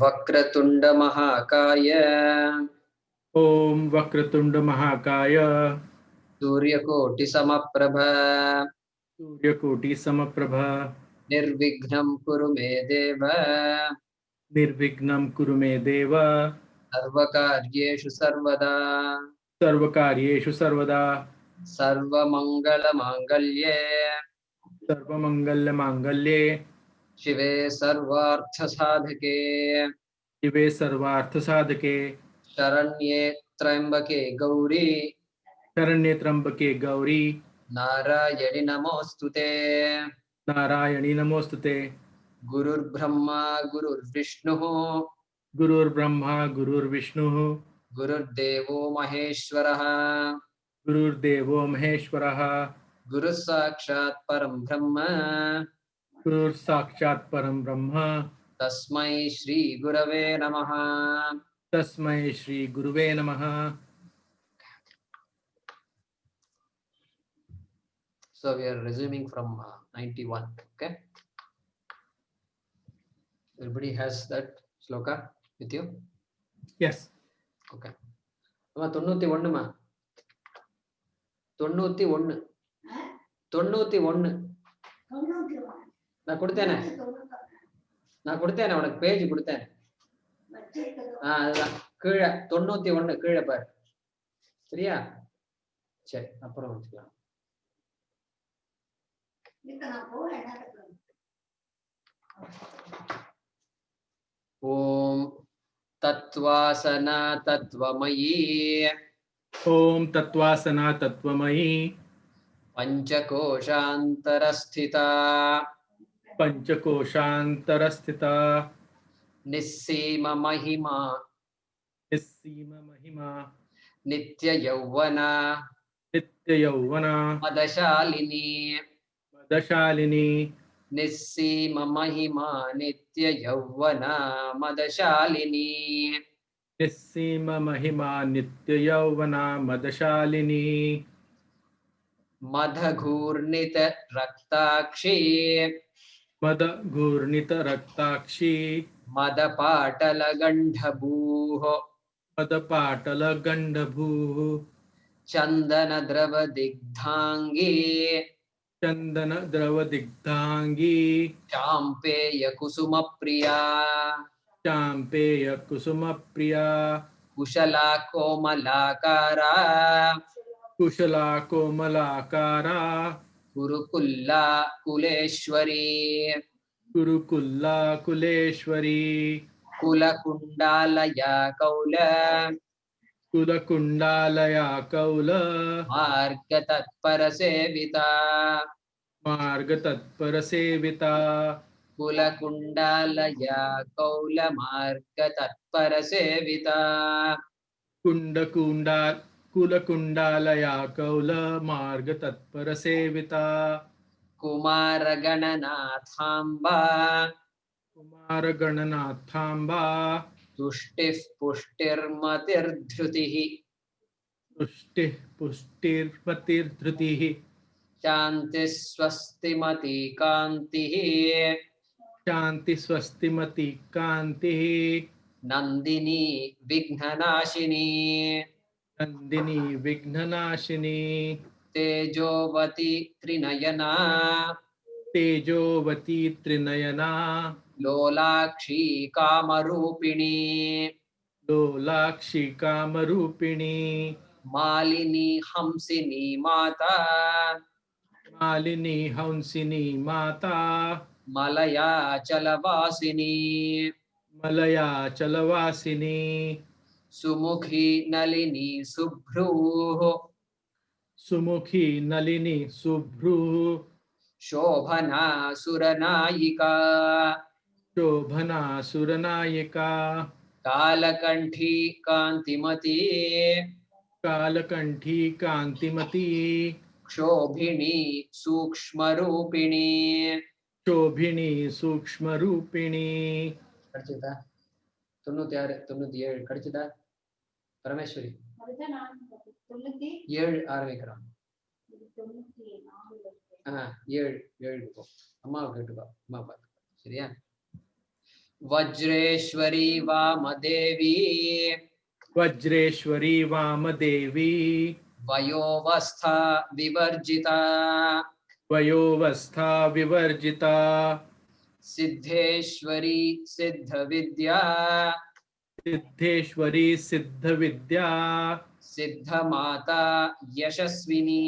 वक्रतुंड महाकाय ओम वक्रतुंड महाकाय सूर्यकोटि समप्रभ सूर्यकोटि समप्रभ निर्विघ्नं कुरु मे देव निर्विघ्नं कुरु मे देव सर्वकार्येषु सर्वदा सर्वकार्येषु सर्वदा सर्वमंगलमांगल्ये सर्वमंगलमांगल्ये शिवे सर्वार्थसाधके शिवे सर्वार्थसाधके शरण्ये त्र्यंबके गौरी शरण्ये त्र्यंबके गौरी नारायणि नमोस्तुते नारायणी नमोस्तुते। गुरुर्ब्रह्मा गुरुर्विष्णुः गुरुर्ब्रह्मा गुरुर्विष्णुः गुरुर्देवो महेश्वरः गुरुर्देवो महेश्वरः गुरुः साक्षात् परं ब्रह्म गुरुर्साक्षात् परं ब्रह्म तस्मै श्री गुरवे नमः। तस्मै श्री गुरुवे नमः। So we are resuming from 91. Okay, everybody has that shloka with you? Yes. Okay. Amma 91 ma 91 நான் கொடுத்தேனே உனக்கு பேஜ் கொடுத்தேன். அதுதான் கீழே 91 கீழே பாரு. சரியா? சரி, அப்புறம் வச்சுக்கலாம். ஓம் तत्वासना तत्वमयी ओम तत्वासना तत्वमयी पंचकोशांतरस्थिता पंचकोशांतरस्थिता निस्सीम महिमा निस्सीम महिमा नित्य यौवना नित्य यौवना मदशालिनी मदशालिनी निस्सीम महिमा नित्य यौवना मदशालिनी निस्सीम महिमा नित्य यौवना मदशालिनी मदघूर्णित रक्ताक्षी मदघूर्णित रक्ताक्षी मदपाटल गंधभूः मदपाटल गंधभूः चंदन द्रव दिग्धांगी चंदन द्रव दिग्धांगी चांपेय कुसुम प्रिया चांपेय कुसुम प्रिया कुशला कोमलाकारा कुशला कोमलाकारा कुरुकुल्ला कुलेश्वरी कुरुकुल्ला कुलेश्वरी कुलकुंडालया कौल कुलकुंडालया कौल मार्ग तत्पर सेविता मार्ग तत्पर सेविता कुलकुंडालया कौल मार्ग तत्पर सेविता कुलकुंडालया कौल मार्ग तत्पर सेविता कुमार गणनाथांबा कुमार गणनाथांबा तुष्टिः पुष्टिर्मतिर्धृतिः तुष्टिः पुष्टिर्मतिर्धृतिः शांति स्वस्तिमति कांतिः शांति स्वस्तिमति कांतिः नंदिनी विघ्ननाशिनी नंदिनी विघ्ननाशिनी तेजोवती त्रिनयना तेजोवती त्रिनयना लोलाक्षी कामरूपिणी लोलाक्षी कामरूपिणी मालिनी हंसिनी माता मालिनी हंसिनी माता मलयाचलवासिनी मलयाचलवासिनी सुमुखी नलिनी शुभ्रूः सुमुखी नलिनी शुभ्रूः शोभना सुरनायिका शोभना सुरनायिका कालकंठी कांतिमती कालकंठी कांतिमती क्षोभिणी सूक्ष्मरूपिणी शोभिनी सूक्ष्मरूपिणी कड़चिता 96 97 कड़चिता परमेश्वरी 7 ஆரம்பிக்கிறோம் 7 7 போ அம்மா கேட்டுக்கோ அம்மா பாத்து சரியா वज्रेश्वरी वामदेवी वज्रेश्वरी वामदेवी वयोवस्था विवर्जिता वयोवस्था विवर्जिता सिद्धेश्वरी सिद्धविद्या सिद्धेश्वरी सिद्धविद्या सिद्धमाता यशस्विनी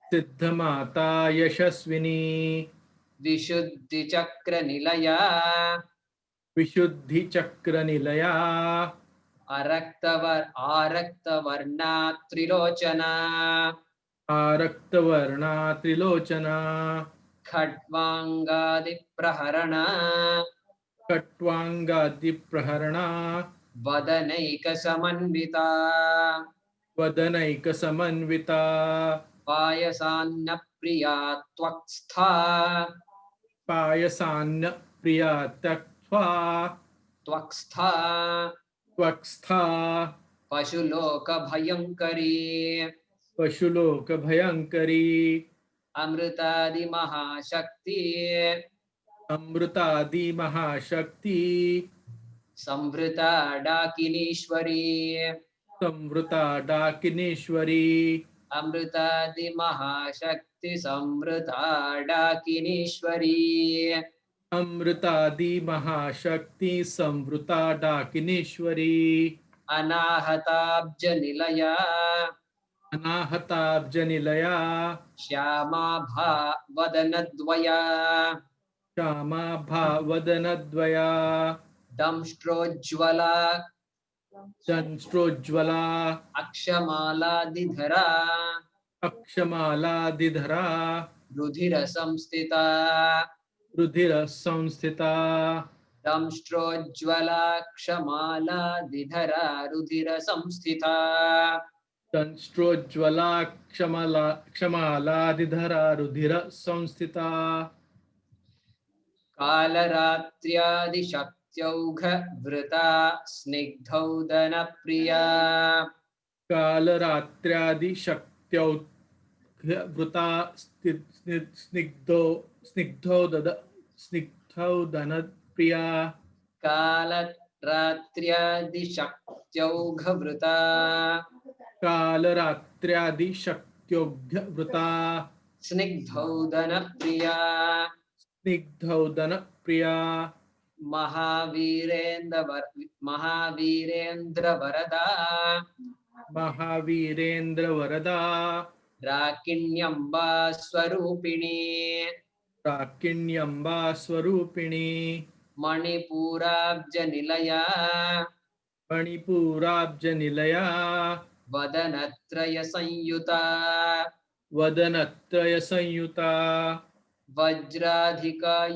सिद्धमाता यशस्विनी विशुद्धिचक्रनिलया विशुद्धिचक्रनिलया आरक्तवर्णा त्रिलोचना आरक्तवर्णा त्रिलोचना खट्वाङ्गादिप्रहरणा खट्वाङ्गादिप्रहरणा वदनैकसमन्विता वदनैकसमन्विता पायसान्नप्रिया त्वक्स्था पायसान्न प्रिया त्यक्त्वा त्वक्स्था त्वक्स्था पशुलोकभयङ्करी पशुलोकभयङ्करी अमृतादिमहाशक्ति अमृतादिमहाशक्ति संवृता डाकिनीश्वरी संवृता डाकिनीश्वरी अमृतादिमहाशक्ति संवृता डाकिनीश्वरी अमृतादिमहाशक्ति संवृता डाकिनीश्वरी अनाहताब्जनिलया अनाहताब्जनिलया श्यामा वदनद्वया श्यामाभा वदनद्वया दंष्ट्रोज्ज्वला दंष्ट्रोज्ज्वला अक्षमालादिधरा अक्षमालादिधरा रुधिरसंस्थिता रुधिरसंस्थिता दंष्ट्रोज्ज्वला क्षमालादिधरा रुधिरसंस्थिता दंष्ट्रोज्ज्वला क्षमालादिधरा रुधिरसंस्थिता कालरात्र्यादिशक्त्यौघवृता स्निग्धौदनप्रिया कालरात्र्यादिशक्त्यौघवृता स्निग्धौदनप्रिया कालरात्र्यादिशक्त्यौघवृता कालरात्र्यादिशक्त्यौघवृता स्निग्धौदनप्रिया स्निग्धौदनप्रिया महावीरेन्द्रवरदा महावीरेन्द्रवरदा राकिण्यम्बा स्वरूपिणी राकिण्यम्बा स्वरूपिणी मणिपुराब्जनिलया मणिपुराब्जनिलया वदनत्रयसंयुता वदनत्रयसंयुता वज्राधिकायुधोपेता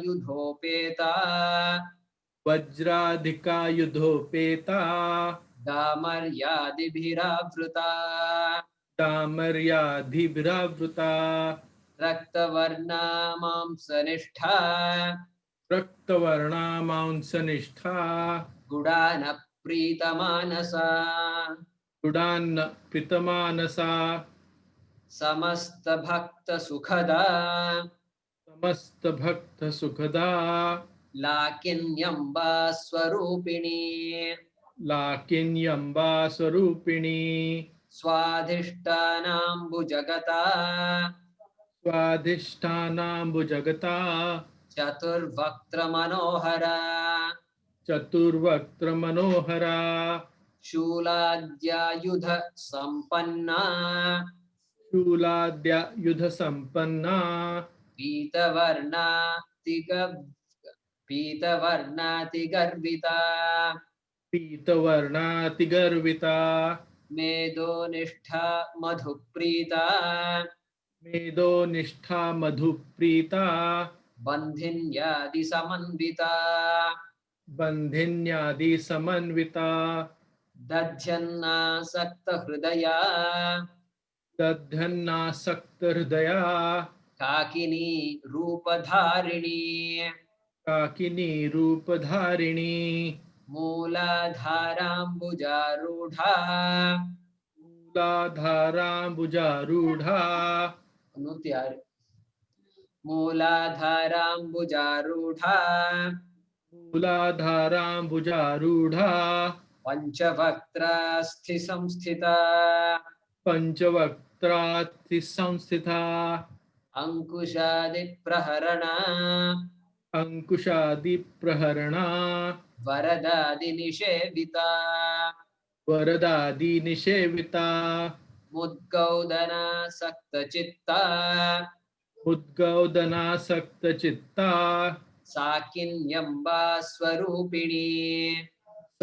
वज्राधिकायुधोपेता दामर्यादिभिरावृता दामर्यादिभिरावृता रक्तवर्णा मांसनिष्ठा रक्तवर्णा मांसनिष्ठा गुडानप्रीतमानसा गुडान्न प्रीतमानसा समस्तभक्तसुखदा समस्तभक्तसुखदा लाकिन्यम्बा स्वरूपिणी लाकिन्यम्बा स्वरूपिणी स्वाधिष्ठानाम्बुजगता स्वाधिष्ठानाम्बुजगता चतुर्वक्त्रमनोहरा चतुर्वक्त्रमनोहरा शूलाद्यायुध सम्पन्ना शूलाद्यायुधसम्पन्ना पीतवर्णातिगर्विता पीतवर्णातिगर्विता मेदोनिष्ठा मधुप्रीता मेदोनिष्ठा मधुप्रीता बन्धिन्यादिसमन्विता बन्धिन्यादिसमन्विता दध्यन्नासक्तहृदया दध्यन्नासक्तहृदया काकिनी रूपधारिणी काकिनी रूपधारिणी मूलाधाराम्बुजारूढा मूलाधाराम्बुजारूढा मूलाधाराम्बुजारूढा मूलाधाराम्बुजारूढ़ा पंचवक्त्रास्थि संस्थिता पंचवक्त्राति संस्थिता अंकुशादि प्रहरणा अंकुशादि प्रहरणा वरदादि निषेविता वरदादि निषेविता मुद्गौदना सक्तचित्ता उद्गौदनासक्त चित्ता साकिन्यम्बा स्वरूपिणी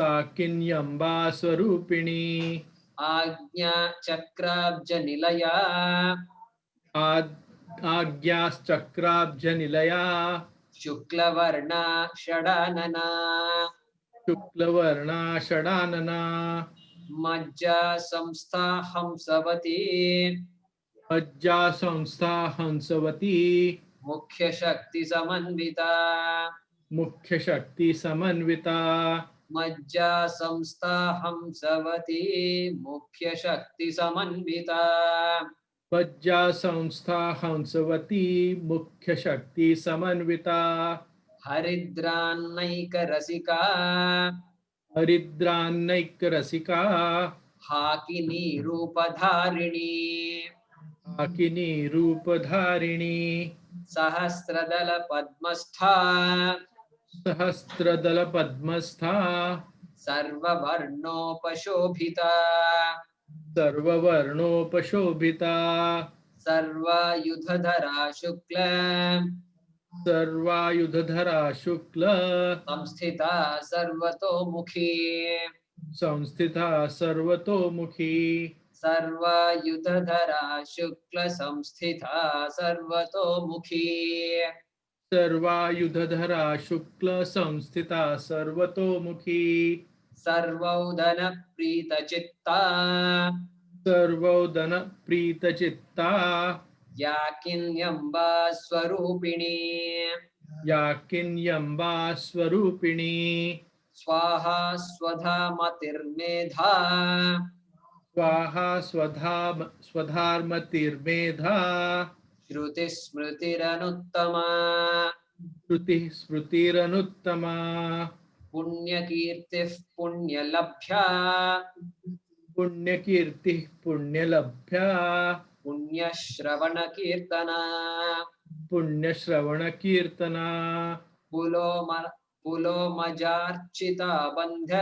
साकिन्यम्बा स्वरूपिणी आज्ञा चक्राब्ज निलया आज्ञाश्चक्राब्ज निलया शुक्लवर्णा षडानना शुक्लवर्णा षडानना मज्जा संस्था हंसवती मज्जा संस्था हंसवती मुख्य शक्ति समन्विता मुख्य शक्ति समन्विता मज्जा संस्था हंसवती मुख्य शक्ति समन्विता मज्जा संस्था हंसवती मुख्य शक्ति समन्विता हरिद्रान्नैक रसिका हरिद्रान्नैक रसिका हाकिनी रूपधारिणी हाकिनी रूपधारिणी सहस्रदल पद्मस्था सहस्त्रदल पद्मस्था सर्ववर्णोपशोभिता सर्ववर्णोपशोभिता सर्वायुधधरा शुक्ल सर्वायुधधरा शुक्ल संस्थिता सर्वतोमुखी संस्थिता सर्वतोमुखी सर्वायुधधरा शुक्ल संस्थिता सर्वतोमुखी सर्वायुधधरा शुक्ल संस्थिता सर्वतोमुखी सर्वौदन प्रीतचित्ता सर्वोदन प्रीतचित्ता याकिन्यम्बा स्वरूपिणी याकिन्यम्बा स्वरूपिणी स्वाहा स्वधा मतिर्मेधा स्वाहा स्वधार्मतिर्मेधा श्रुतिस्मृतिरनुत्तमा श्रुतिः स्मृतिरनुत्तमा पुण्यकीर्तिः पुण्यलभ्या पुण्यकीर्तिः पुण्यलभ्या पुण्यश्रवणकीर्तना पुण्यश्रवणकीर्तना पुलोमजार्चिता बन्ध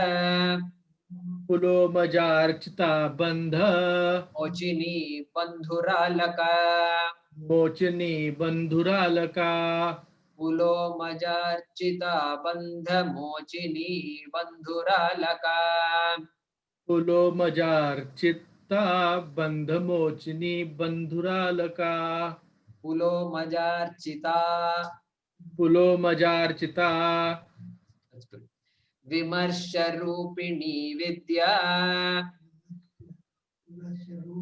पुलोमजार्चिता बन्ध मोचिनी बन्धुरालका मोचनी बन्धुरालका पुलोमजार्चिता बन्ध मोचिनी बन्धुरालका पुलोमजार्चिता बन्धमोचिनी बन्धुरालका पुलोमजार्चिता पुलोमजार्चिता विमर्शरूपिणी विद्या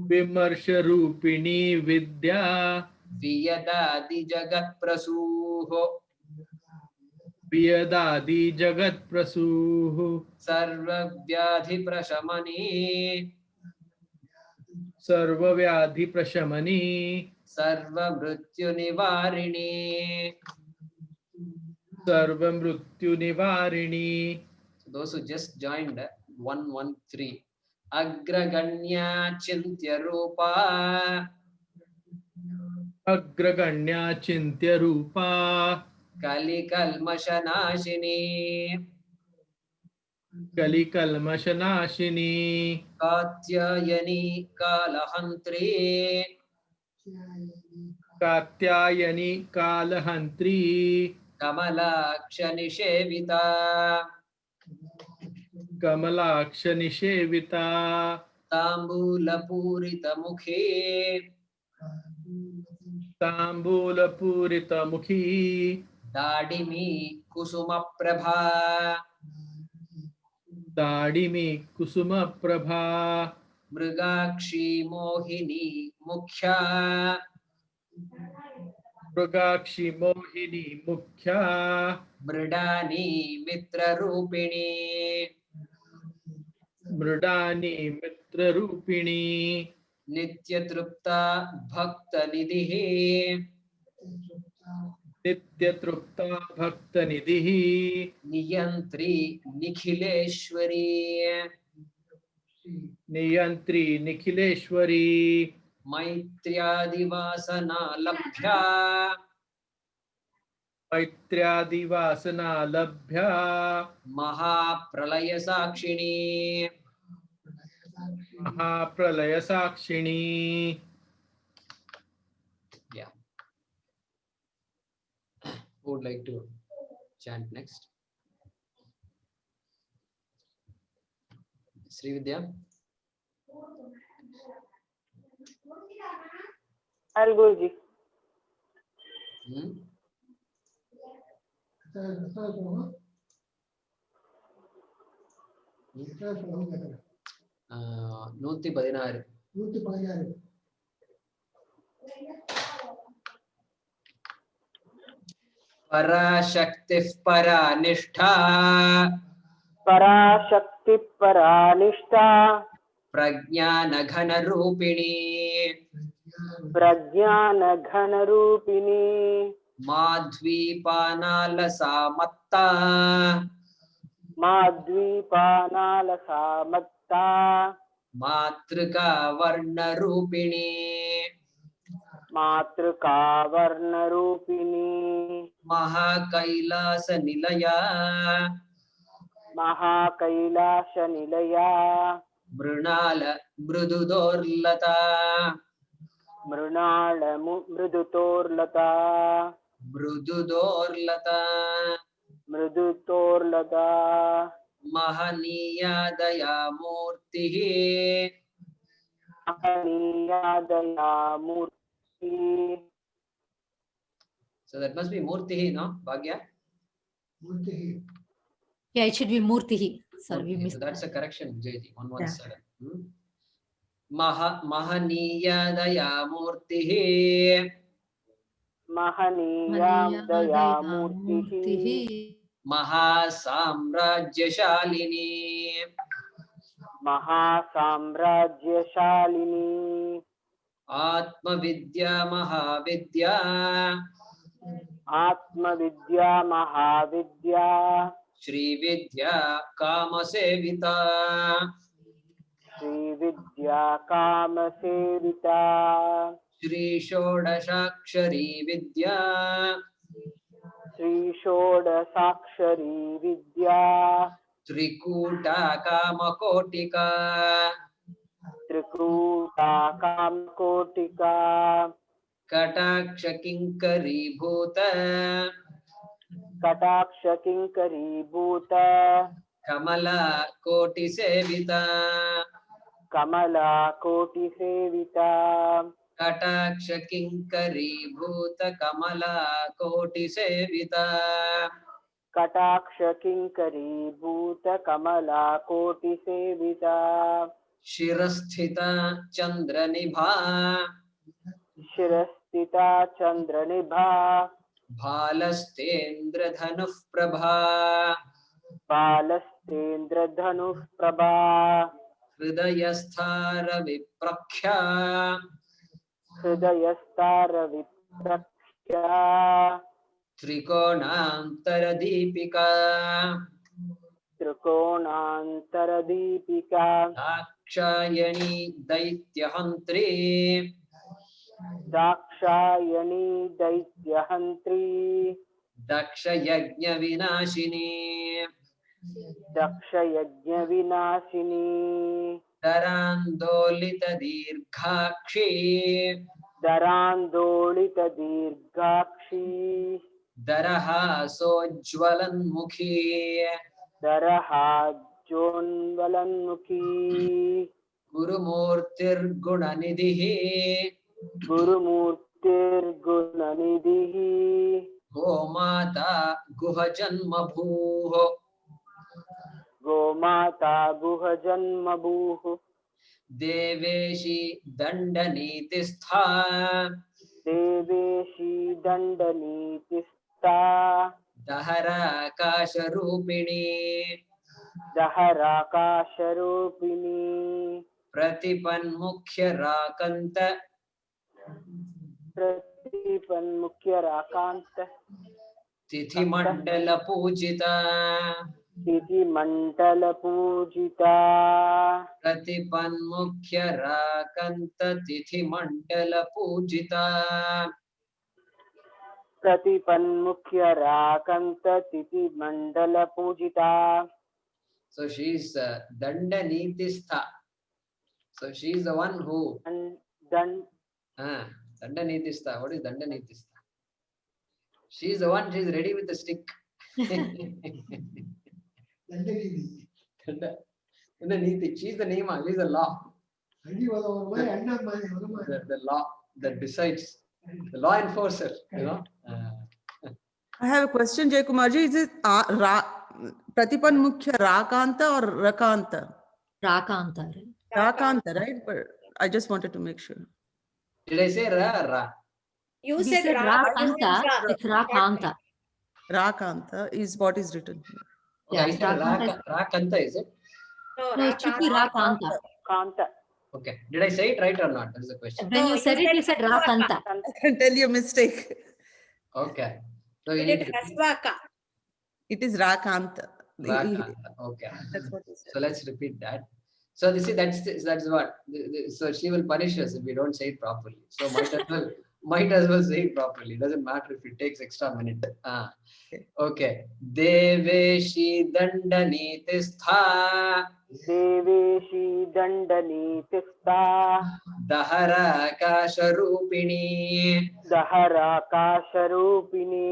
विमर्शरूपिणी विद्या वियदादि जगत्प्रसूः वियदादि जगत्प्रसूः सर्वव्याधिप्रशमनी सर्वव्याधिप्रशमनी सर्वमृत्युनिवारिणी सर्वमृत्युनिवारिणी. So those who just joined 113 अग्रगण्या चिन्त्य रूपा अग्रगण्या चिन्त्य रूपा कलिकल्मषनाशिनी कलिकल्मषनाशिनी कात्यायनी कालहन्त्री कात्यायनी कालहन्त्री कमलाक्षनिषेविता कमलाक्षनिषेविता ताम्बूलपूरितमुखी ताम्बूलपूरितमुखी दाडिमी कुसुमप्रभा दाडिमी कुसुमप्रभा मृगाक्षी मोहिनी मुख्या मृगाक्षी मोहिनी मुख्या मृडानी मित्ररूपिणी मृडानी मित्ररूपिणी नित्यतृप्ता भक्तनिधिः नित्यतृप्ता भक्तनिधिः नियंत्री निखिलेश्वरी नियंत्री निखिलेश्वरी मैत्र्यादिवासना लभ्या मैत्र्यादिवासना लभ्या महाप्रलय साक्षिणी महाप्रलय साक्षिणी. Yeah. Who would like to chant next? Sri Vidya. I'll go, Ji. நூத்தி 16 पराशक्ति परा निष्ठा पराशक्ति परानिष्ठा प्रज्ञान घन रूपिणी प्रज्ञान घन रूपिणी माध्वीपानालसा मत्ता माद्वीपानालसा मत्ता मातृका वर्ण रूपिणी मातृका वर्ण रूपिणी महाकैलास निलया महाकैलाश निलया मृणाल मृदुदोर्लता मृणाल मृदुतोर्लता मृदुदोर्लता मृदुतोर्लता महनीया दया मूर्तिः महनीया दया मूर्ति. So that must be Murtihi, no? Bhagya? Yeah, it should be Murtihi. Sorry, we Murtihi. missed So that's that. a correction, Jaiji, 117. Mahaniya daya murtihi महनीया दया मूर्तिः महासाम्राज्यशालिनी महासाम्राज्यशालिनी आत्मविद्या महाविद्या आत्मविद्या महाविद्या श्रीविद्या कामसेविता श्रीविद्या कामसेविता श्रीषोडशाक्षरी विद्या श्रीषोडशाक्षरी विद्या त्रिकूटा कामकोटिका त्रिकूटा कामकोटिका कटाक्ष किंकरीभूत कटाक्ष किंकरीभूत कमला कोटिसेविता कमला कोटिसेविता कटाक्ष किंकरीभूत कमला कोटिसेविता कटाक्ष किंकरीभूत कमला कोटिसेविता शिरस्थिता चंद्रनिभा शिरस्थिता चंद्रनिभा भालस्तेन्द्रधनुः प्रभा बालस्तेन्द्रधनुः प्रभा हृदयस्थार विप्रख्या हृदयस्तार विप्रख्या त्रिकोणान्तरदीपिका त्रिकोणान्तरदीपिका दाक्षायणी दैत्यहन्त्री दाक्षायणी दैत्यहन्त्री दक्षयज्ञविनाशिनी दक्षयज्ञविनाशिनी दरान्दोलितदीर्घाक्षी दरान्दोलितदीर्घाक्षी दरहासोज्ज्वलन्मुखी दरहाज्योन्वलन्मुखी गुरुमूर्तिर्गुणनिधिः गुरुमूर्तिर्गुणनिधिः गोमाता गुहजन्मभूः गोमाता गुहजन्मभूः देवेशी दण्डनीतिस्था देवेशी दण्डनीतिस्था दहराकाशरूपिणी दहराकाशरूपिणी प्रतिपन्मुख्यराकन्त प्रतिपन्मुख्य राकांत तिथि मंडल पूजिता तिथि मंडल पूजिता प्रतिपन्मुख्य राकंत तिथि मंडल पूजिता प्रतिपन्मुख्य राकांत तिथि मंडल पूजिता. So she is Danda Nitistha. So she is the one who And then Danda Nitistha. What is Danda Nitistha? She is the one. She is ready with the stick. Danda Niti. She is the Nima. She is the law. The law that decides. The law enforcer. You know. I have a question, Jay Kumarji. Is it Pratipan Mukhya Rakanta or Rakanta? Rakanta. Rakanta, right? But I just wanted to make sure. Did I say Ra? Ra. You We said said Rakanta, it's Rakanta. Rakanta is what is written here. Okay, Yeah, I said Rakanta, is it? No, it should be Rakanta. Kanta. Okay. Did I say it right or not? That is the question. When you said it, you said Rakanta. I can tell you a mistake. Okay. So you You need did to repeat. Haswaka. It is Rakanta. Rakanta. Okay. That's what he said. So let's repeat that. So this is that's what. So she will punish us if we don't say it properly. So might as well say it properly. Doesn't matter if it takes extra minute. Okay. Deveshi Dandanitistha देवेशी दंडनीतिस्ता Dahara Kasharupini दहराकाशरूपिणी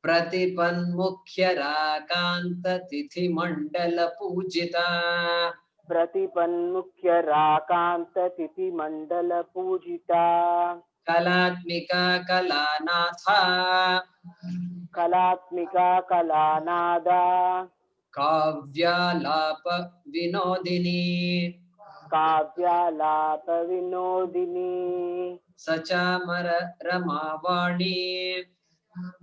Pratipanmukhya Rakanta Tithi Mandala Pujita प्रतिपन्मुख्य राकांत तिथि मंडल पूजिता Kalatmika Kalanatha कलात्मिका कलानादा Kavyalapa Vinodini काव्यालाप Vinodini Sachamara Ramavani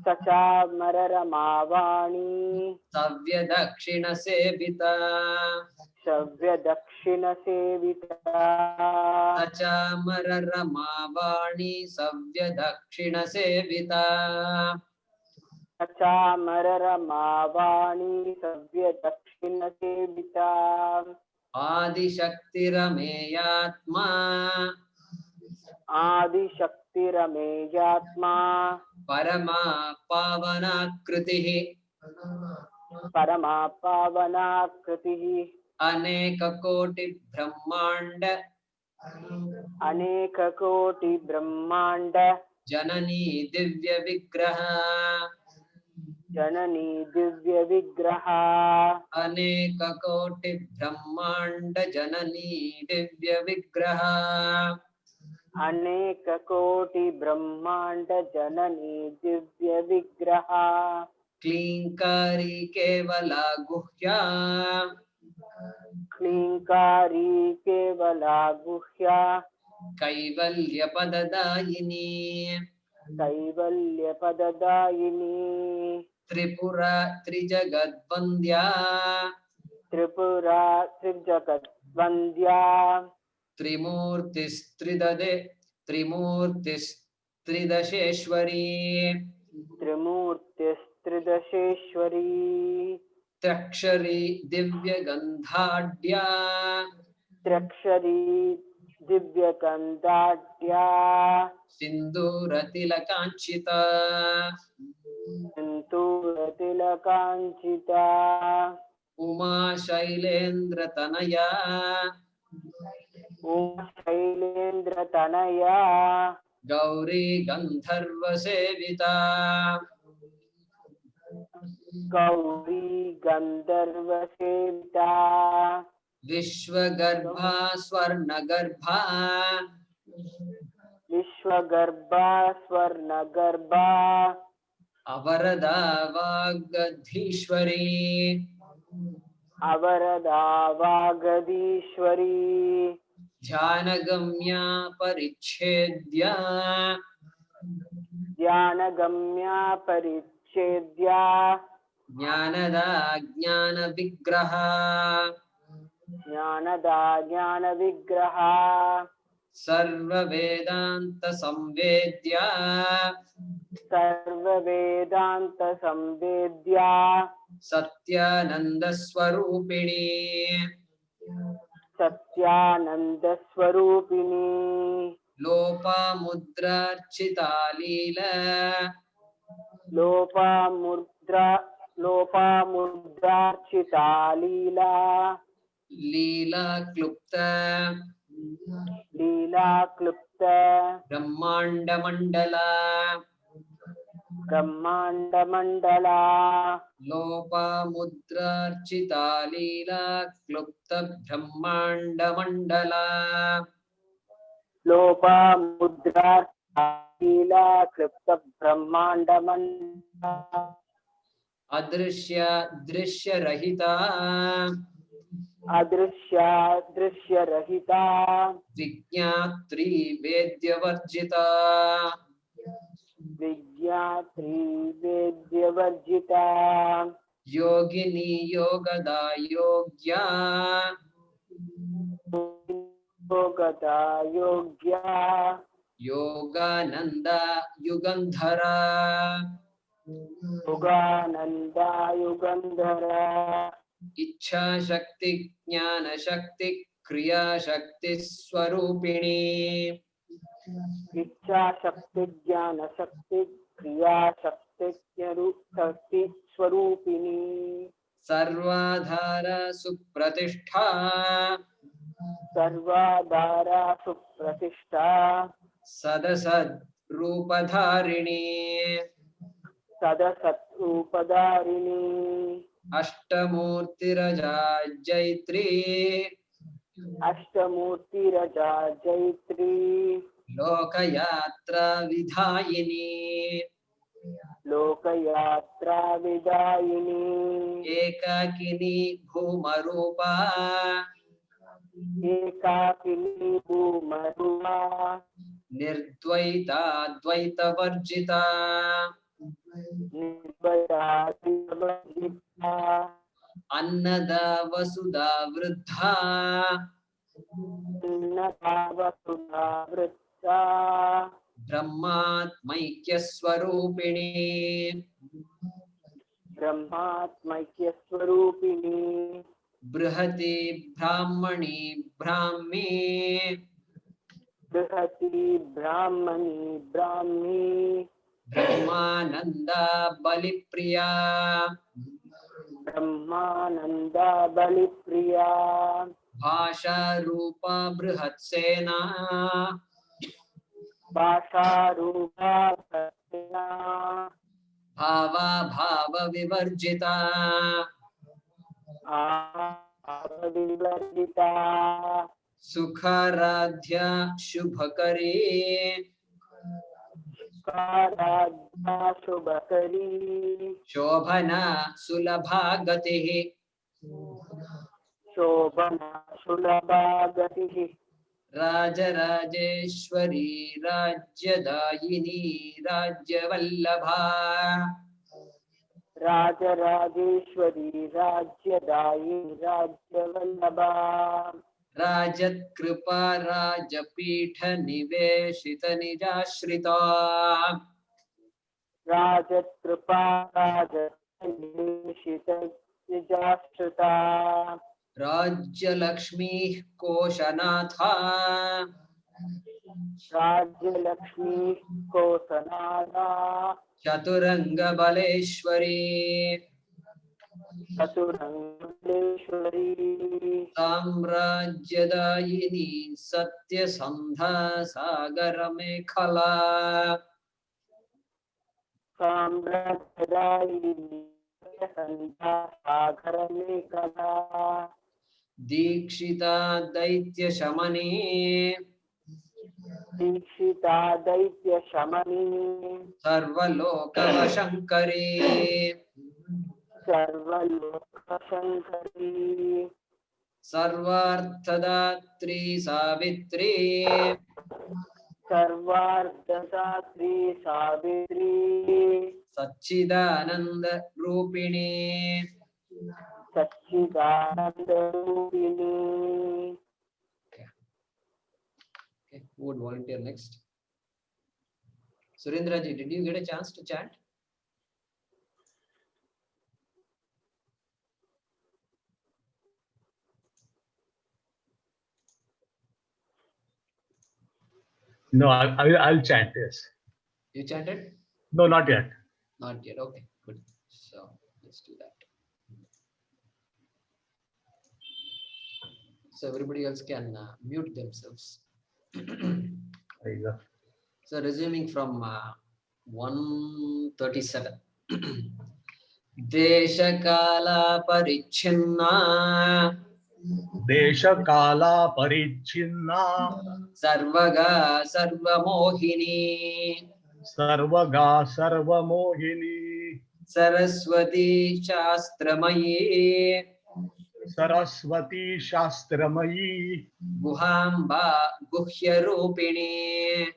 सचामर रमावाणी Savya Dakshina Sevita शव्य दक्षिण सेविता Sachamara Ramavani Savya Dakshina Sevita सचामर रमावाणी सव्य दक्षिण सेविता Adishaktirameyatma Adishakti रमेयात्मा Parama Pavanakritihi परमा पावनाकृतिः Aneka Koti Brahmanda अनेक कोटि ब्रह्मांड Janani Divya Vigraha जननी दिव्य विग्रह Aneka Koti Brahmanda Janani Divya Vigraha अनेक कोटि ब्रह्मांड जननी दिव्य विग्रह Klinkari Kevala Guhya क्लींकारी केवला गुह्या Kaivalya Padadayini कैवल्य पददायिनी Tripura Trijagadvandya Tripura त्रिजगत वंद्या Trimurtistridasheshwari त्रिमूर्तिस्त्रिदशेश्वरी Trakshari Divyagandhadya त्र्यक्षरी दिव्य कंदाट्या Sindhuratilakaanchita तिलकांचिता Uma Shailendra Tanaya Uma Shailendra Tanaya Gauri Gandharva Sevita गौरी गंधर्व सेविता Vishwagarbha Swarnagarbha विश्वगर्भा स्वर्णगर्भा Avarada Vagadhishwari अवरदा वागदीश्वरी Jhanagamya Parichedya ज्ञानगम्या परिच्छेद्या Jnanada Jnana Vigraha Dnyanada ज्ञान विग्रह सर्ववेदान्त संवेद्या सर्ववेदान्त संवेद्या सत्यानंद स्वरूपिणी सत्यानंद स्वरूपिणी लोपामुद्रार्चिता लीला लोपामुद्रार्चिता लीला लीला क्लुप्त लीला क्लुप्त ब्रह्मांड मंडला ब्रह्मांड मंडला लोपामुद्रार्चिता लीला क्लुप्त ब्रह्मांड मंडला लोपामुद्रार्चिता लीला क्लुप्त ब्रह्मांड मंडला अदृश्य दृश्य रहिता अदृश्य दृश्य रहिता विज्ञात्री वेद्यवर्जिता विज्ञात्री वेद्यवर्जिता योगिनी योगदा योग्या योगदा योग्या योगानंदा युगंधरा योगानंदा युगंधरा इच्छा शक्ति ज्ञान शक्ति क्रिया शक्ति स्वरूपिणी इच्छा शक्ति ज्ञान शक्ति क्रिया शक्ति शक्ति स्वरूपिणी सर्वाधार सुप्रतिष्ठा सर्वाधारा सुप्रतिष्ठा सदसद रूपधारिणी सदसत् रूपधारिणी अष्टमूर्तिरजा जैत्री अष्टमूर्तिरजा जैत्री लोकयात्रा विधायिनी लोकयात्रा विदायिनी एकाकिनी भूमरूपा एकाकिनी भूमरूपा निर्द्वैता द्वैतवर्जिता निर्भया निर्भजिता अन्नदा वसुधा वृद्धा अन्नदा वसुधा वृद्धा ब्रह्मात्मैक्यस्वरूपिणी ब्रह्मात्मैक्यस्वरूपिणी बृहति ब्राह्मणी ब्राह्मी बृहति ब्राह्मणी ब्राह्मी ब्रह्मानंदा बलिप्रिया ब्रह्मानंदा बलिप्रिया भाषा रूपा बृहत्सेना भाषा रूपा प्रसन्ना भावा भाव विवर्जिता विवर्जिता सुखाराध्या शुभकरी काराध्या शुभकरी शोभना सुलभा गतिः शोभना सुलभा गतिः राजराजेश्वरी राज्यदायिनी राज्यवल्लभा राजराजेश्वरी राज्यदायिनी राज्यवल्लभा राजत्कृपा राजपीठ निवेशित निजाश्रिता राजत्कृपा राजनिवेशित निजाश्रिता राज्यलक्ष्मी कोशनाथा राज्यलक्ष्मी कोसनादा चतुरंगबलेश्वरी चतुरंगेश्वरी साम्राज्यदायिनी सत्यसंधा सागर मेखला साम्राज्यदायिनी संध्या सागर मेखला दीक्षिता दैत्य शमनी दीक्षिता दैत्य शमनी सर्वलोकवशंकरी सर्वलोकशंकरी सर्वार्थदात्री सावित्री सर्वार्धदात्री सावित्री सच्चिदानंद रूपिणी सच्चिदानंद रूपिणी Who would volunteer next? Surendra ji, did you get a chance to chant? No, I'll chant. Yes. You chanted? No, not yet. Not yet. Okay, good. So let's do that. So everybody else can mute themselves. There you go. So resuming from 137. Deshakala parichinna Deshakala parichinna sarvaga sarvamohini sarvaga sarvamohini saraswati shastramayi Saraswati Shastramayi guhamba guhyarupini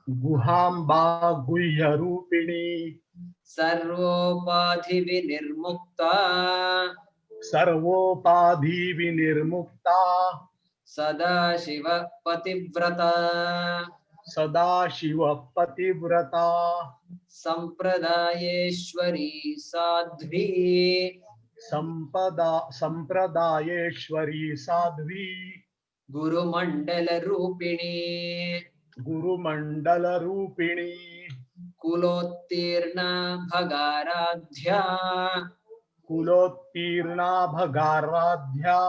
Guhamba Guhyarupini sarvopadhi vinirmukta Sarvopadhi Vinirmukta sada shiva pativrata Sada Shiva Pativrata sampradayeshwari sadhvi Sampradayeshwari Sadhvi guru mandala rupini Guru Mandala Rupini kulottirna bhagaradhya Kulottirna Bhagaradhya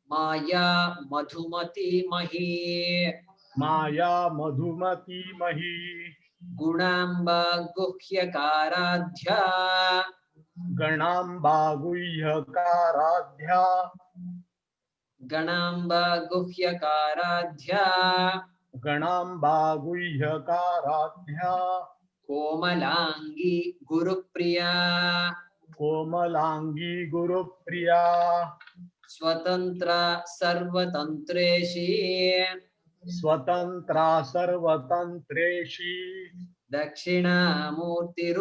maya madhumati mahi Maya Madhumati Mahi gunamba guhyakaradhya Ganamba Guhyakaradhya ganamba guhyakaradhya Ganamba Guhyakaradhya komalangi gurupriya Komalangi Guru Priya swatantra sarvatantreshi Swatantra Sarvatantreshi dakshina murti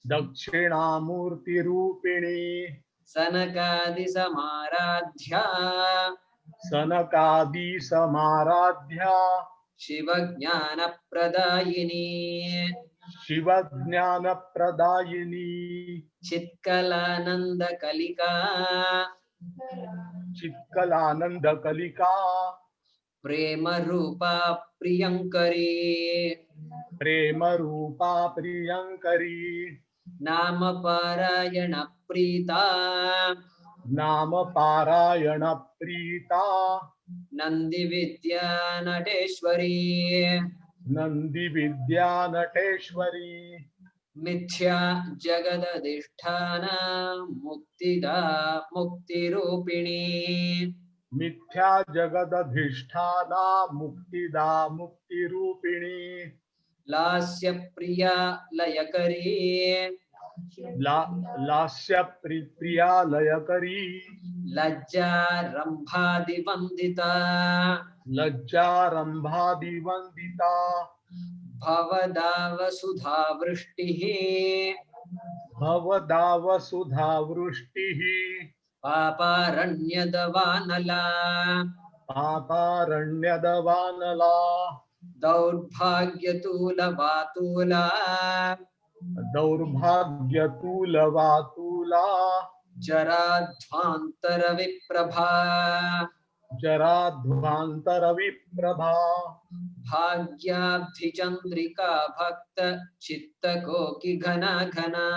Dakshinamurti Rupini sanakadi samaradhya Sanakadi Samaradhya shivajnana pradayini Shivajnana Pradayini chitkalananda kalika Chitkalananda Kalika prema rupa priyankari Prema Rupa Priyankari nama parayana prita Nama Parayana Prita nandi vidya nateshwari Nandi Vidya Nateshwari mithya jagadadishthana muktida muktirupini Mithya Jagadadhisthana Muktida Mukti Rupini lasya priya layakari Lasya Priya Layakari lajja rambhadi vandita Lajja Rambhadi Vandita bhavadava sudha vrishtihi Bhavadava Sudha Vrishtihi paparanyadavanala Paparanyadavanala daurbhagyatula vatula Daurbhagyatula Vatula jaradhvantara viprabha Jaradhvantara Viprabha भाग्याब्धि Chandrika भक्त चित्त कोकि घना घना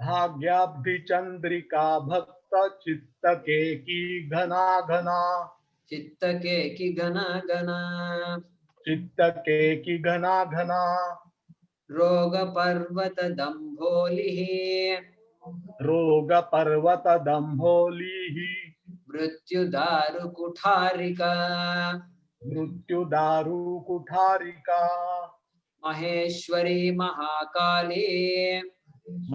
Bhagyabdi Chandrika Bhakta Chittake Ki Ghana Ghana चित्त के कि घना घना Chittake Ki Ghana Ghana रोग पर्वत दंभोलिः Roga Parvata Dambholihi मृत्यु दारु कुठारिका Mrityu Daru Kutharika महेश्वरी Mahakali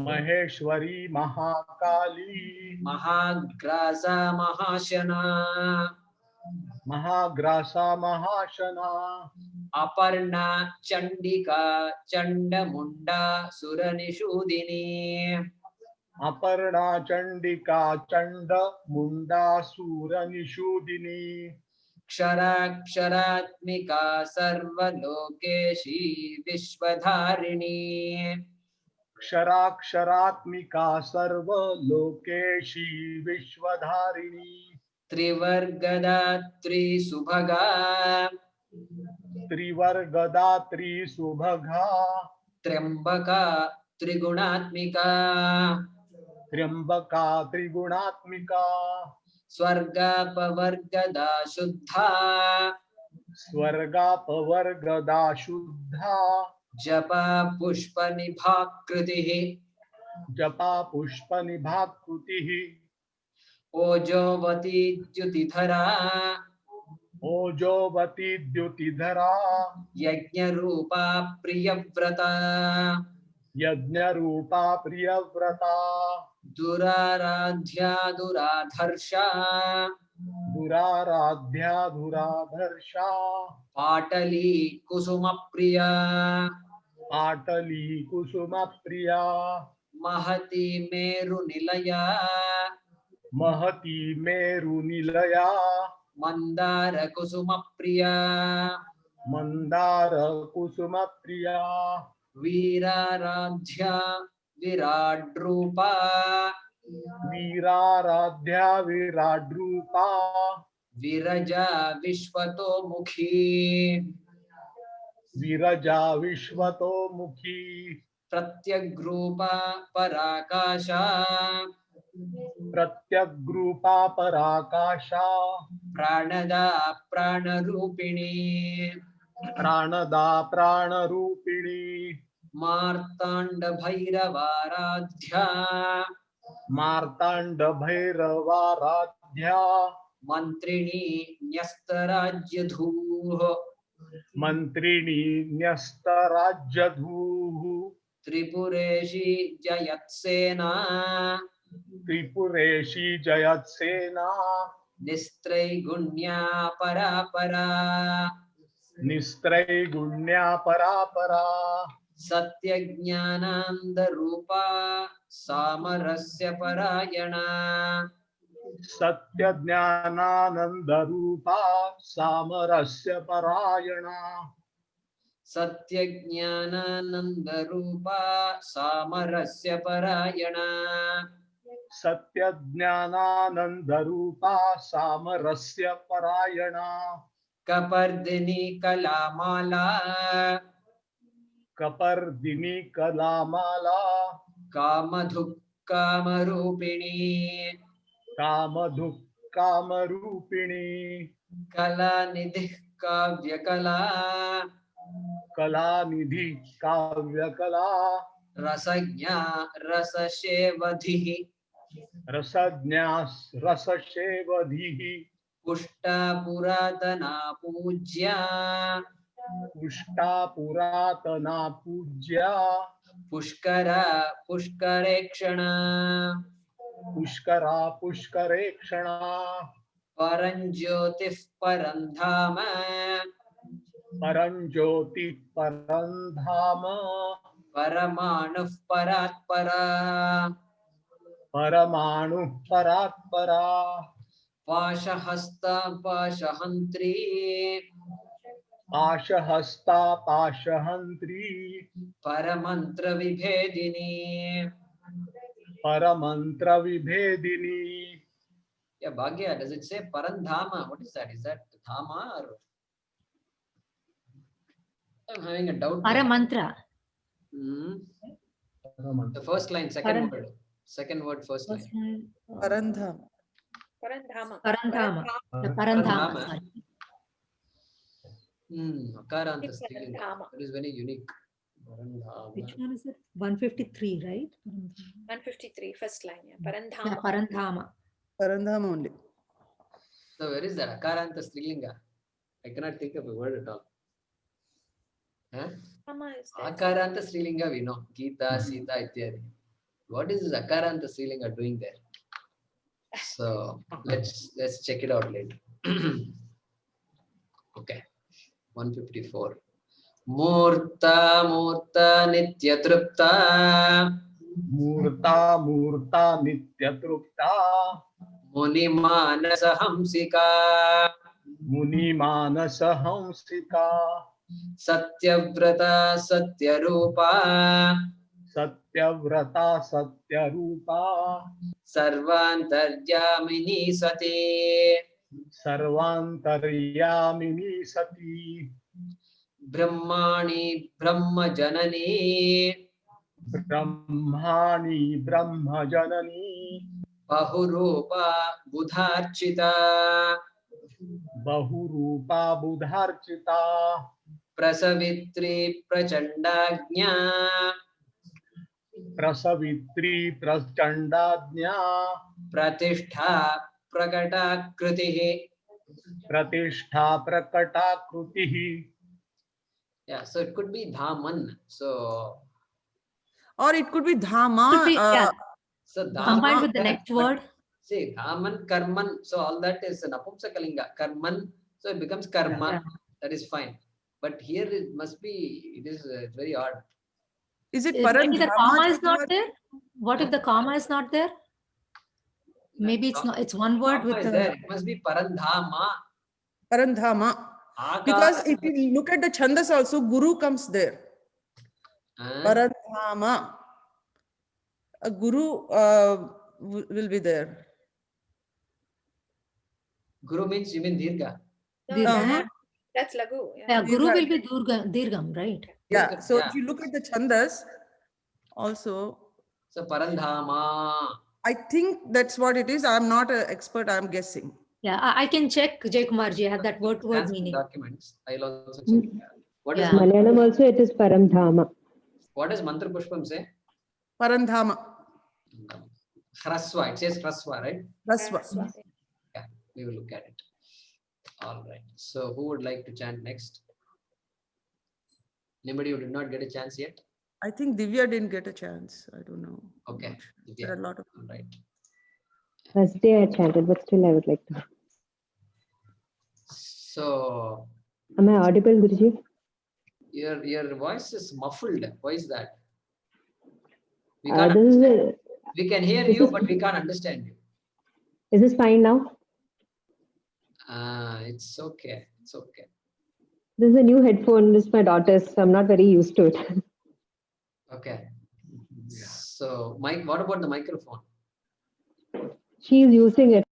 Maheshwari Mahakali महाग्रासा महाशना Mahagrasa Mahashana Aparna Chandika Chand मुंडा सुरनिषूदिनी Aparna Chandika Chanda Munda Sura Nishudini क्षराक्षरात्मिका सर्वलोकेशी विश्वधारिणी क्षराक्षरात्मिका सर्वलोकेशी विश्वधारिणी त्रिवर्गदा त्रिसुभगा त्रिवर्गदा त्रिसुभगा त्र्यंबका त्रिगुणात्मिका त्र्यंबका त्रिगुणात्मिका स्वर्गापवर्गदा शुद्धा स्वर्गापवर्गदा शुद्धा जपा पुष्पनिभाकृतिः जपा पुष्पनिभाकृतिः ओजोवती द्युतिधरा ओजोवती द्युतिधरा यज्ञरूपा प्रियव्रता यज्ञरूपा प्रियव्रता दुराराध्या दुराधर्षा दुराराध्या दुराधर्षा पाटली कुसुमप्रिया पाटली कुसुमप्रिया महती मेरुनिलया महती मेरुनिलया मंदार कुसुमप्रिया मंदार कुसुमप्रिया वीराराध्या विराड्रूपा वीराराध्या विराड्रूपा विरजा विश्वतोमुखी विरजा विश्वतोमुखी प्रत्यग्रूपा पराकाशा प्रत्यग्रूपा पराकाशा प्राणदा प्राणरूपिणी प्राणदा प्राणरूपिणी मार्तांड भैरवाराध्या मार्तांड भैरवाराध्या मंत्रिणी न्यस्तराज्यधूः मंत्रिणी न्यस्तराज्यधूः त्रिपुरेशी जयत्सेना त्रिपुरेशी जयत्सेना निस्त्रैगुण्या परापरा निस्त्रैगुण्या परापरा सत्यज्ञानानन्दरूपा सामरस्य परायणा सत्यज्ञानानन्दरूपा सामरस्य परायणा सत्यज्ञानानन्दरूपा सामरस्य परायणा सत्यज्ञानानन्दरूपा सामरस्य परायणा कपर्दिनी कलामाला कपर्दिनी कलामाला कामधुक् कामरूपिणी कामधुक् कामरूपिणी कलानिधिः काव्यकला कलानिधि काव्यकला रसज्ञा रसशेवधिः रसज्ञा रसशेवधिः पुष्टा पुरातना पूज्या पुष्टा पुरातना पूज्या पुष्करा पुष्करेक्षणा पुष्करा पुष्करेक्षणा परञ्ज्योतिः परं धाम परञ्ज्योतिः परं धाम परमाणुः परात्परा परमाणुः परात्परा पाशहस्ता पाशहन्त्री पाशहस्ता पाशहन्त्री परमन्त्रविभेदिनी परमन्त्रविभेदिनी. Yeah, Bhagya, does it say Parandhama? What is that? Is that Dhama or? I'm having a doubt. Paramantra. The first line, second word. Second word, first line. Parandham. Parandhama. Parandhama. The Parandhama. Parandhama. Sorry. Akaranta Strilinga. Parandhama. It is very unique. Parandhama. Which one is it? 153, right? 153, first line. Yeah. Yeah, Parandhama. Parandhama. Parandham only. So where is that? Akaranta Strilinga. I cannot think of a word at all. Huh? Parandhama is there. Akaranta Strilinga we know. Gita, Sita, Ityadi. What is this Akaranta Strilinga doing there? So let's check it out later. Okay. 154. Murta Murta Nityatrupta मूर्ता मूर्ता नित्यतृप्ता Muni Manasa Hamsika मुनिमानस Hansika सत्यव्रता Satyarupa सत्यव्रता Satyarupa सर्वान्तर्यामिनी सती सर्वान्तर्यामिनी सती ब्रह्माणि ब्रह्मजननी ब्रह्माणि ब्रह्मजननी बहुरूपा बुधार्चिता बहुरूपा बुधार्चिता प्रसवित्री प्रचण्डाज्ञा प्रसवित्री प्रचण्डाज्ञा प्रतिष्ठा प्रकटाकृतिः. प्रतिष्ठा प्रकटाकृतिः. Yeah, so it could be Dhaman. So Or it could be Dhama. Could be, yeah. so Combined with the correct, next but word. see, Dhaman, Karman, so all that is Napumsakalinga. Karman, so it becomes Karma. Yeah. That is fine. But here it must be, it is very odd. Is it Maybe the Parandhama? comma is not there. What if the comma is not there? Maybe it's not. It's one word Karma with is a. there. It must be Parandhama. Parandhama. Because if you look at the Chandas also, Guru comes there. Parandhama. A Guru will be there. Guru means you mean Dirgha. No, Dirgham. that's Lagu. Yeah, Yeah. Guru will be Dirgham, right? Yeah. Dirgham, So yeah. if you look at the Chandas also, So Parandhama. I think that's what it is. I'm not an expert. I'm guessing. Yeah, I can check, Jaykumarji. I have that word to word Sanskrit meaning. documents. I'll also check. What is Yeah. Malayalam also it is Paramdhama. what does Mantra Pushpam say? Parandhama. Hraswa. It says Hraswa, right? Rasva. Yeah, we will look at it. All right. So who would like to chant next? Anybody who did not get a chance yet? I think Divya didn't get a chance. I don't know. I'm Okay. not sure. There Yeah. are a lot of. All right. First day I chanted, but still I would like to. So Am I audible, Guruji? your voice is muffled. Why is that? We Uh, can't this is understand. a, We can hear this you, is- but we can't understand you. is this fine now? It's okay. It's okay. This is a new headphone. This is my daughter's, so I'm not very used to it. Okay. So, Mike, what about the microphone? She's using it.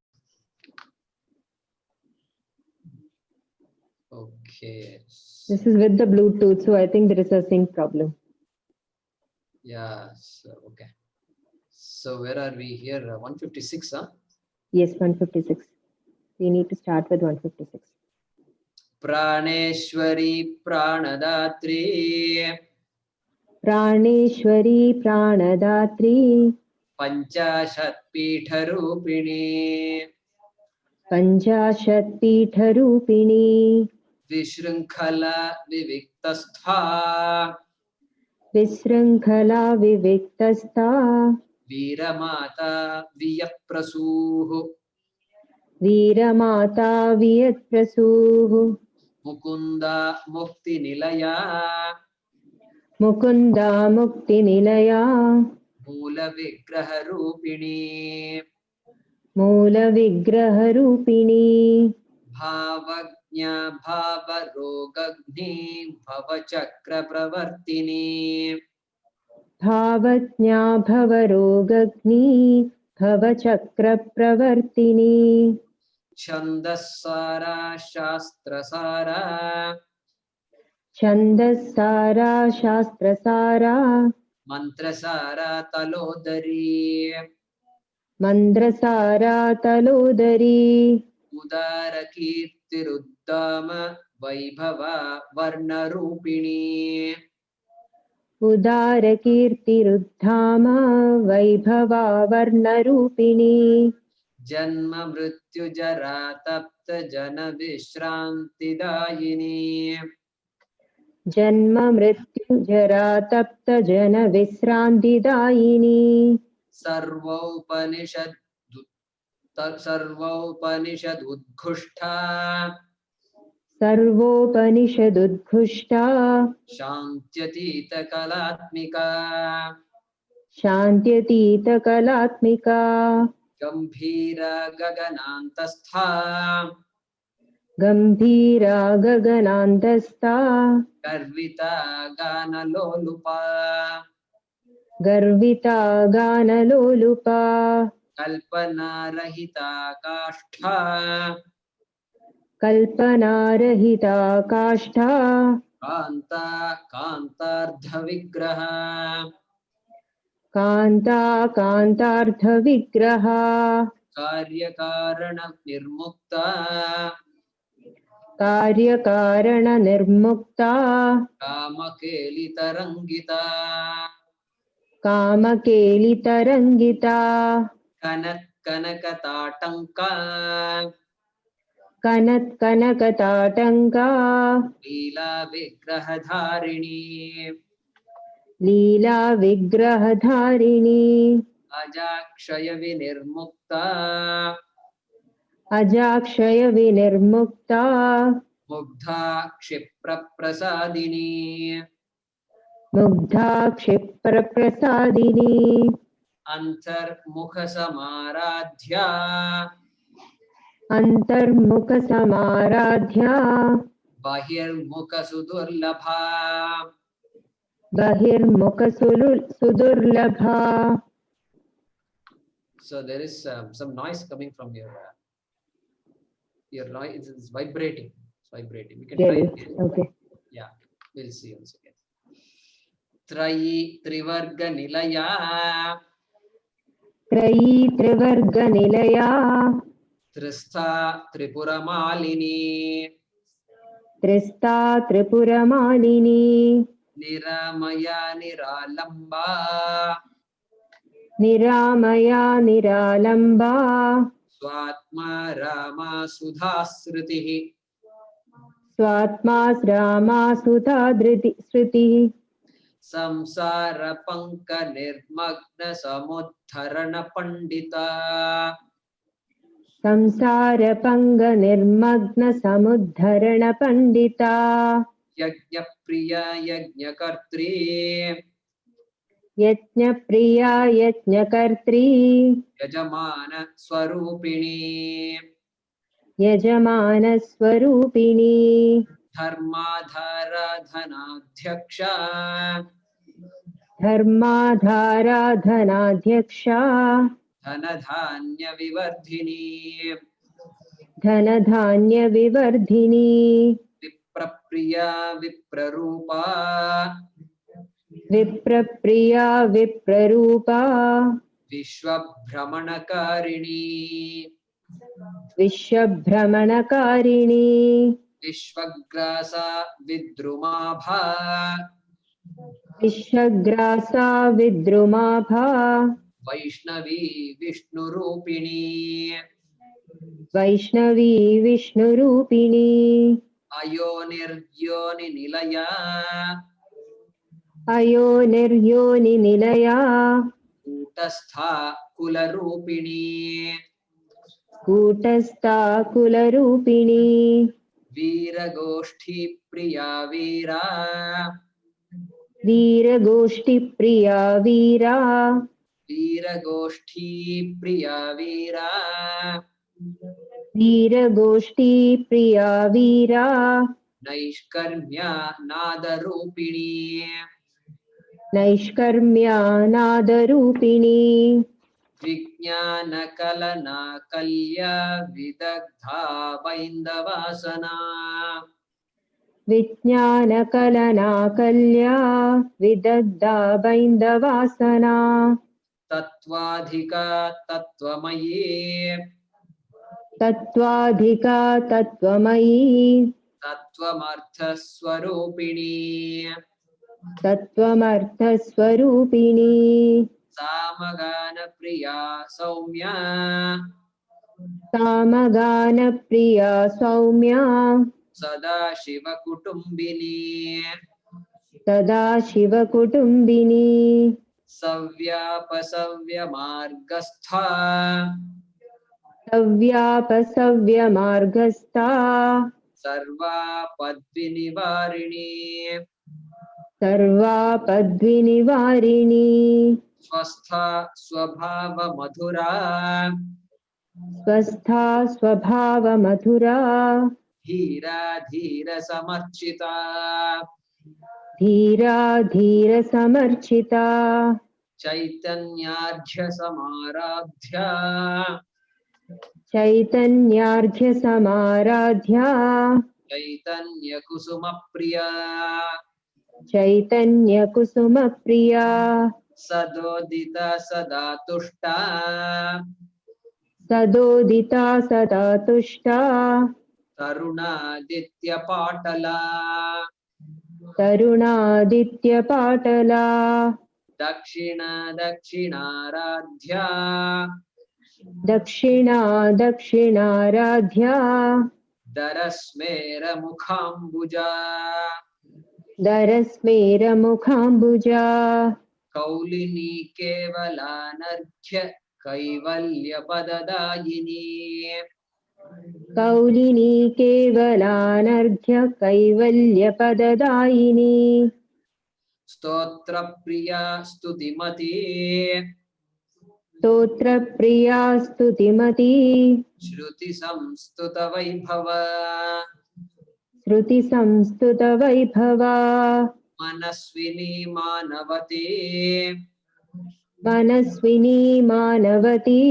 Okay. This is with the Bluetooth, so I think there is a sync problem. Yeah. So, okay. So, where are we here? 156, huh? Yes, 156. We need to start with 156. Praneshwari Pranadhatri Praneshwari Pranadatri Panchashat Pitharupini Panchashat Pitharupini Vishrinkhala Viviktastha Visrankhala Viviktastha Viramata Viyaprasuh Viramata Viyatprasuh Mukunda Mukti Nilaya Mukunda Mukti Nilaya Mula Vigraha Rupini Moola Vigraha Rupini Bhavagnya Bhavarogagni Bhavachakra Pravartini Bhavatnya Bhavarogagni Bhavachakra Pravartini Chandasara Shastrasara Chandasara Shastrasara Mantrasara Talodari Mandrasara Talodari Udara Kirtiruddama Vaibhava Varna Rupini Udara Kirti Ruddhama Vaibhava Varna Rupini Janma Mrityu Jara Tapta Jana Vishranti Dayini Janma Mrityu Jara Tapta Jana Visranti Dayini Sarvaupanishad Udghushta Sarvopanishadudghushta Shantyatita Kalatmika Shantyatita Kalatmika Gambhira Gaganantastha गम्भीरा गगनान्तस्था गर्विता गानलोलुपा गर्विता गानलोलुपा कल्पनारहिता काष्ठा कल्पनारहिता काष्ठा कान्ता कान्तार्धविग्रह कान्ता कान्तार्थविग्रहा कार्यकारणनिर्मुक्ता कार्यकारणनिर्मुक्ता कामकेलितरङ्गिता कामकेलितरङ्गिता कनकताटङ्का कनत्कनकताटङ्का लीलाविग्रहधारिणी लीलाविग्रहधारिणी अजाक्षयविनिर्मुक्ता अजाक्षयविनिर्मुक्ता मुग्धा क्षिप्रप्रसादिनी मुग्धा क्षिप्रप्रसादिनी अन्तर्मुखसमाराध्या अन्तर्मुखसमाराध्या बहिर्मुखसुदुर्लभा बहिर्मुखसुदुर्लभा. So there is some noise coming from your noise is vibrating. It's vibrating. We can There try is. it again. Okay. Yeah, we'll see once again. Trayi Trivarga Nilaya त्रयी त्रिवर्गनिलया Tristha Tripura Malini त्रिस्ता Tripuramalini Niramaya Niralamba निरामया निरालम्बा Swatma Rama Sudhasrutihi स्वात्मा रामा सुधा श्रुतिः Samsara Panka Nirmagna Samuddharana Pandita संसारपङ्गनिर्मग्नसमुद्धरणपण्डिता Yajnapriya Yajnakartri यज्ञप्रिया यज्ञकर्त्री Yajamana Swarupini यजमानस्वरूपिणी Dharmadhara Dhanadhyaksha धर्माधाराधनाध्यक्षा Dhanadhanya Vivardhini धनधान्यविवर्धिनी Viprapriya Viprarupa विप्रप्रिया विप्ररूपा Vishwabhramanakarini विश्वभ्रमणकारिणी Vishwagrasa Vidrumabha विश्वग्रासा विद्रुमाभा Vaishnavi Vishnurupini Vaishnavi विष्णुरूपिणी Ayoniryoni Nilaya अयोनिर्योनिनिलया Kutastha Kularupini कूटस्था कुलरूपिणी Veeragoshti Priya Veera वीरगोष्ठिप्रिया वीरा Veeragoshti Priya Veera वीरगोष्ठिप्रिया वीरा Naishkarmya Nadarupini नैष्कर्म्या नादरूपिणी Vijnanakalana Kalya Vidagdha Vaindavasana विज्ञानकलना कल्या विदग्धा बैन्दवासना Tattvadhika Tattvamayi तत्त्वाधिका तत्त्वमयी Tattvamarthaswarupini तत्त्वमर्थस्वरूपिणी Samagana Priya Saumya सामगानप्रिया सौम्या Sada Shiva Kutumbini सदा शिवकुटुम्बिनी Savyapasavya Margastha सव्यापसव्यमार्गस्था Sarva Padvinivarini सर्वापद्विनिवारिणी Swastha Swabhava Madhura स्वस्था स्वभावमधुरा धीरा धीर समर्चिता धीरा धीर समर्चिता चैतन्यार्घ्य समाराध्या चैतन्यार्घ्य समाराध्या चैतन्य कुसुम प्रिया चैतन्य कुसुम प्रिया सदोदिता सदा तुष्टा सदोदिता सदा तुष्टा तरुणादित्य पाटला तरुणादित्य पाटला दक्षिण दक्षिणाराध्या दक्षिणा दक्षिणाराध्या दरस्मेर मुखाम्बुजा दरस्मेर मुखाम्बुजा कौलिनी केवलानर्घ्य कैवल्य पददायिनी कौलिनी केवलानर्घ्य कैवल्यपददायिनी स्तोत्र प्रिया स्तुतिमती स्तोत्रप्रिया स्तुतिमती श्रुति संस्तुत वैभव श्रुतिसंस्तुतवैभवा मनस्विनी मानवती मनस्विनी मानवती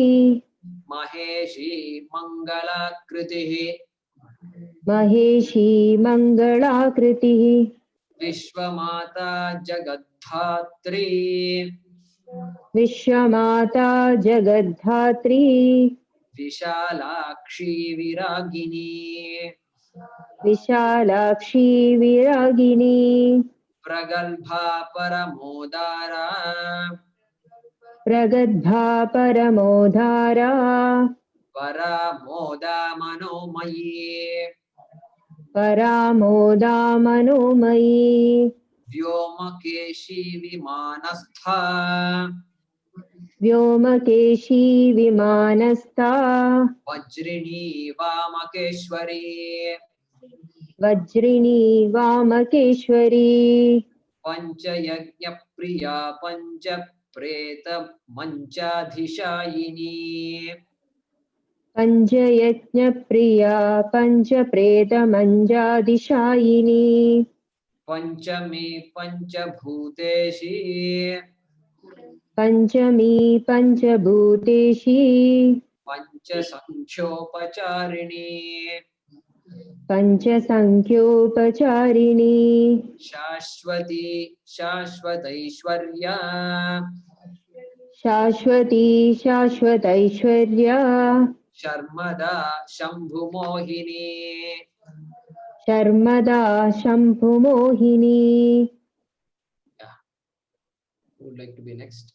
महेशी मंगलाकृतिः महेशी मङ्गलाकृतिः विश्वमाता जगद्धात्री विश्वमाता जगद्धात्री विशालाक्षी विरागिनी विशालाक्षी विरागिनी प्रगल्भा परमोदारा प्रगद्भा परमोधारा परामोदा मनोमयी परामोदा मनोमयी व्योमकेशी विमानस्था व्योमकेशी विमानस्था वज्रिणी वामकेश्वरी वज्रिणी वामकेश्वरी पंचयज्ञ प्रिया पंच प्रेत मंचाधिशायिनी पञ्चयज्ञप्रिया पञ्चप्रेतमञ्जादिशायिनी पंचमी पंचभूतेशी पञ्चमी पञ्चभूतेशी पंचसंख्योपचारिणी पञ्चसङ्ख्योपचारिणी शाश्वती शाश्वतैश्वर्या शाश्वती शाश्वतैश्वर्या शर्मदा शंभुमोहिनी शर्मदा शम्भुमोहिनी Who would like to be next?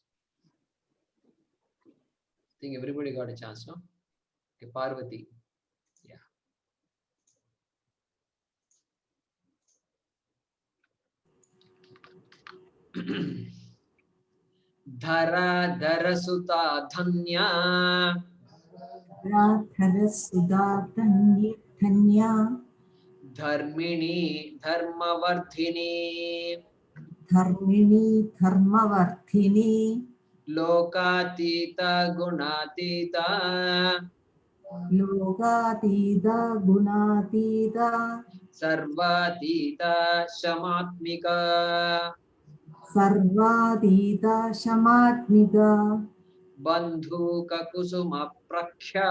I think everybody got a chance, no? Okay, Parvati. Yeah. धरा धरसुता धन्या धन्या धर्मिणी धर्मवर्धिनी धर्मिणी धर्मवर्धिनी लोकातीता गुणातीता लोकातीता गुणातीता सर्वातीता शमात्मिका सर्वातीता शमात्मिका बंधुक कुसुम प्रख्या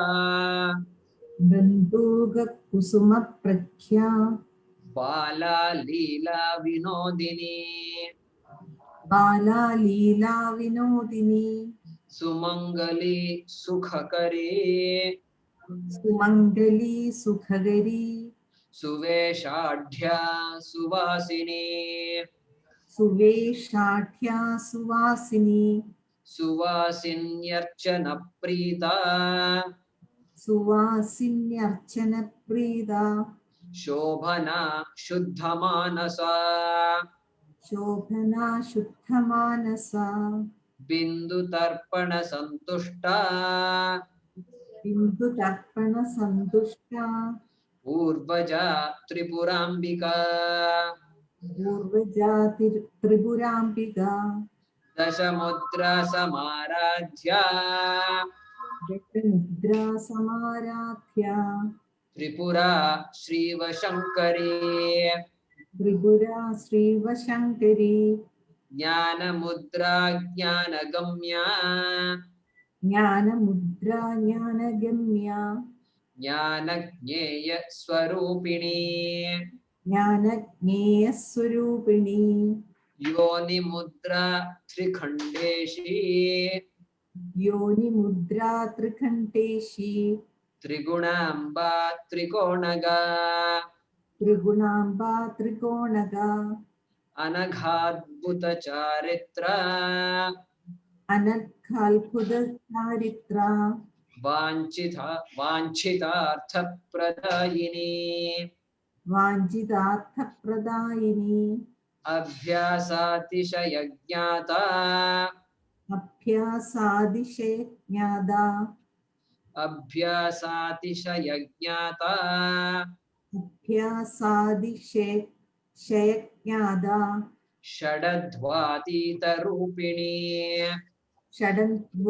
बंधुक कुसुम प्रख्या बाला लीला विनोदिनी बाला लीला विनोदिनी सुमंगली सुखकरी सुमंगली सुखगरी सुवेशाढ्या सुवासिनी सुवेशाढ्या सुवासिनी सुवासिन्यर्चन प्रीता सुवासिन्यर्चन प्रीता शोभना शुद्ध मानसा शोभना शुद्धमानसा बिंदु तर्पण संतुष्टा बिंदु तर्पण संतुष्टा पूर्वजा त्रिपुरांबिका पूर्वजा त्रिपुरांबिका दशमुद्रा समाराध्या दशमुद्रा समाराध्या त्रिपुरा श्रीवशंकरी त्रिपुरा श्रीवशङ्करी ज्ञानमुद्रा ज्ञानगम्या ज्ञानमुद्रा ज्ञानगम्या ज्ञानज्ञेय स्वरूपिणी ज्ञानज्ञेयस्वरूपिणी योनिमुद्रा त्रिखंडेशी योनिमुद्रा त्रिकण्ठेशी त्रिगुणाम्बा त्रिकोणगा त्रिगुणाम्बा त्रिकोणगा अनघाद्भुत चारित्र अनद्खाल्पुदचारित्रा वाञ्छितार्थप्रदायिनी वाञ्छितार्थप्रदायिनी अभ्यासातिशयज्ञाता अभ्यासादिशेज्ञादा अभ्यासातिशयज्ञाता अभ्यासादिशेज्ञादा षडध्वातीतरूपिणी षडन्त्वादीतरूपिणी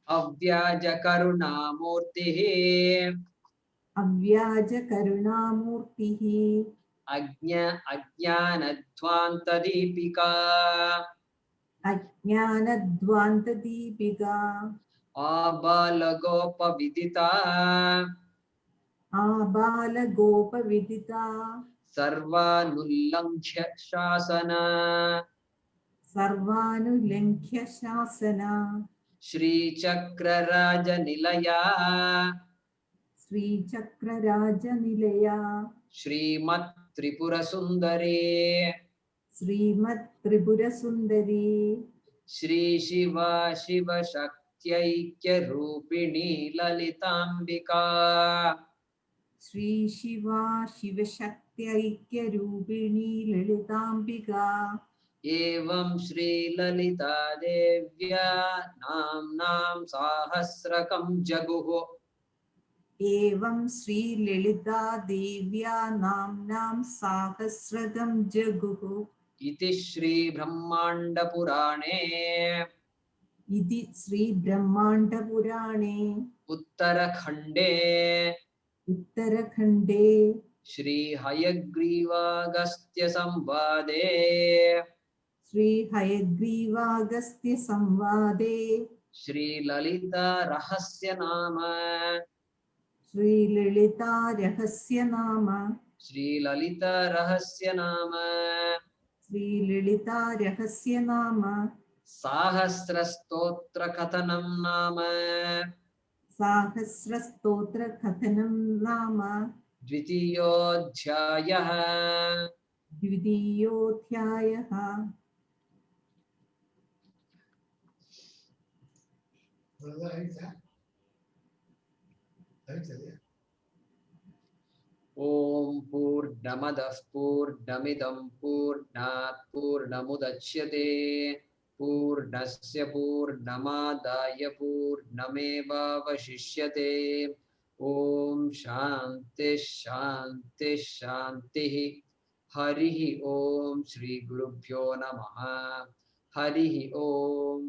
अव्याजकरुणामूर्तिः अव्याजकरुणामूर्तिः अज्ञानध्वान्तदीपिका अज्ञानध्वान्तदीपिका आबालगोपविदिता आबालगोपविदिता सर्वानुल्लङ्घ्य शासना सर्वानुलङ्घ्य शासना श्रीचक्रराजनिलया श्रीचक्रराजनिलया श्रीमत्त्रिपुरसुन्दरी श्रीमत्त्रिपुरसुन्दरी श्रीशिवा शिवशक्त्यैक्यरूपिणी ललिताम्बिका श्रीशिवा शिवशक्त्यैक्यरूपिणी ललिताम्बिका एवं श्रीललिता देव्या नाम्नां सहस्रकं जगुः एवं श्रीललिता देव्या नाम्नां सहस्रकं जगुः इति श्रीब्रह्माण्डपुराणे इति श्रीब्रह्माण्डपुराणे उत्तरखण्डे उत्तरखण्डे श्रीहयग्रीवागस्त्यसंवादे श्रीहयग्रीवागस्त्यसंवादे श्रीललिता रहस्यनाम श्रीललिता रहस्यनाम श्रीललिता रहस्यनाम श्रीललिता रहस्यनाम साहस्रस्तोत्रकथनं नाम सहस्रस्तोत्रकथनं नाम द्वितीयोऽध्यायः द्वितीयोऽध्यायः ॐ पूर्णमदः पूर्णमिदं पूर्णात् पूर्णमुदच्यते पूर्णस्य पूर्णमादाय पूर्णमेवावशिष्यते ॐ शान्ति शान्ति शान्तिः हरिः ॐ श्रीगुरुभ्यो नमः हरिः ॐ